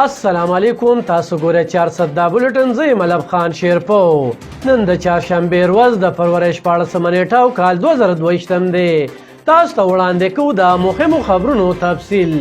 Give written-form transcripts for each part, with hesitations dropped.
السلام علیکم. تاسو ګورئ 400 دا بولټن. زه یم علب خان شیرپو. نن د چهارشنبې ورځ د فروری 14مه نیټه او کال 2022 دی. تاسو ته وړاندې کوو د مهمو خبرونو تفصیل.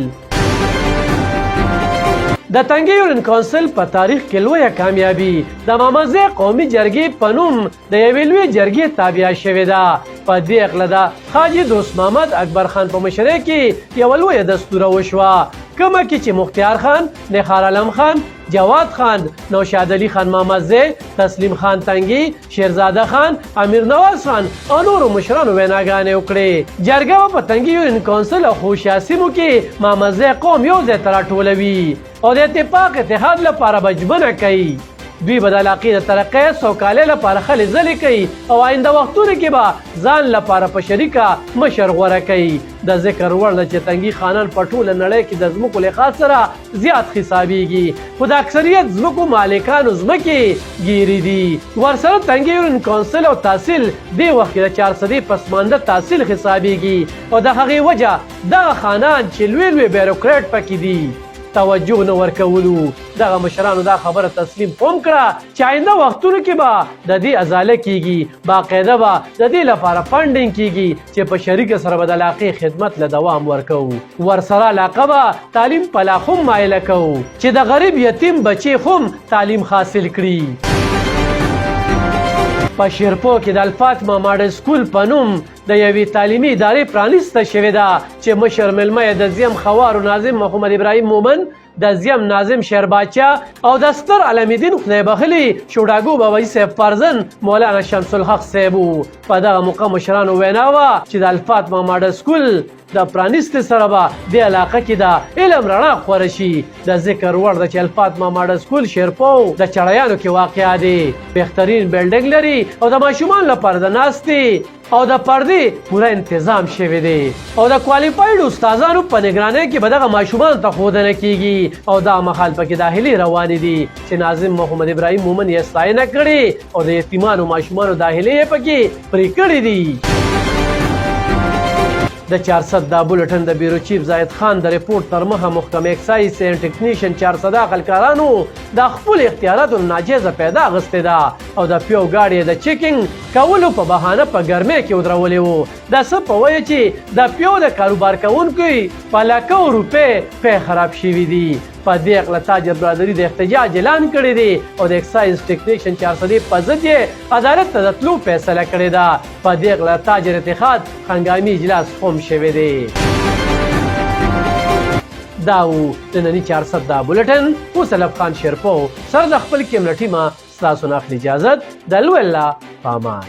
د تنگي یونین کونسل په تاریخ کې لویه کامیابي د مامزه قومي جرګې په نوم د یوې لویې جرګې تابع شوې ده. په دې اقله د حاجي دوست محمد اکبر خان په مشرۍ کې یوه لویه دستوره وشوه، کومه کې چې مختیار خان، نخار علم خان، جواد خان، نوشاد علي خان مامزه، تسلیم خان تنگي، شیرزاده خان، امیر نواز خان او نورو مشرانو ویناګانې وکړې. جرګه په تنگي یونین کونسل او خوشاسیمو کې مامزه قوم یو ځای ته راټولوي او د اتفاق اتحاد لپاره بجبنه کوي. دوی به د علاقې د ترقۍ سوکالۍ لپاره خلې ځلې کوي او آینده وختونو کې به ځان لپاره په شریکه مشر غوره کوي. د ذکر وړ ده چې تنگي خانان په ټوله نړۍ کې د ځمکو لحاظ سره زیات حسابیږي، خو د اکثریت ځمکو مالکانو ځمکې ګیري دي. ورسره تنگي یونین کونسل او تحصیل دې وخت کې د 400 پسمانده تحصیل حسابیږي او د هغې وجه دغه خانان چې لوی لوی بیروکریټ پکې دي توجه نه ورکولو. دغه مشرانو دا خبره تسلیم هم کړه چې آینده وختونو کې به د دې ازاله کیږي، باقاعده به د دې لپاره فنډینګ کیږي چې په شریکه سره به د علاقې خدمت له دوام ورکوو. ورسره علاقه به تعلیم په لا هم مایله کوو چې د غریب یتیم بچي هم تعلیم حاصل کړي. په شیرپو کې د الفاطمه ماډل سکول په نوم د یوې تعلیمي ادارې پرانیسته شوې ده چې مشر مېلمه یې د زیم خوارو ناظم محمد ابراهیم مومن، د زیم ناظم شیرباچا او د ستر علمالدین خدای بخلي شوډاګو بابایي صاحب فرزند مولانا شمس الحق صاحب وو. په دغه موقع مشرانو وینا وه چې د الفاطمه ماډل سکول د پرانیستې سره به د علاقه کې د علم رڼا خوره شي. د ذکر وړ ده چې الفاطمه ماډل سکول شیرپو د چړیانو کې واقع دی. بهترین بلډینګ لري او د ماشومانو لپاره د ناستې او د پردې پوره انتظام شوی دی او د کوالیفاید استادانو په نگرانۍ کې به دغه ماشومانو ته ښودنه کیږي او دا مهال پکې داخلي روانې دي چې ناظم محمد ابراهیم مومن یې ستاینه کړې او د یتیمانو ماشومانو داخلي یې پکې پرې کړې دي. د 400 دا بولټن د بیرو چیف زاید خان د ریپورت تر مخه محکمه اکسایز اینډ ټیکنیشن 400 خلکارانو د خپل اختیاراتو ناجیزه پیدا اغستې ده او د پیو ګاډي د چیکینګ کولو په بهانه په ګرمۍ کې ودرولې وو. د څه په وجه چې د پیو د کاروبار کوونکو په لکو روپۍ پې خراب شوي دي. په دې اقله تاجر برادري د احتجاج اعلان کړی دی او د اکسایز ټیکنیشن 400 په ضد یې عدالت ته د تلو فیصله کړې ده. په دې اقله تاجر اتحاد هنګامي اجلاس هم شوی دی. دا و ننني 400 دا بولټن. اوس علب خان شیرپو سره د خپل کیمره ټیمه ستاسو نه اخلي اجازت. د لوی الله په امان.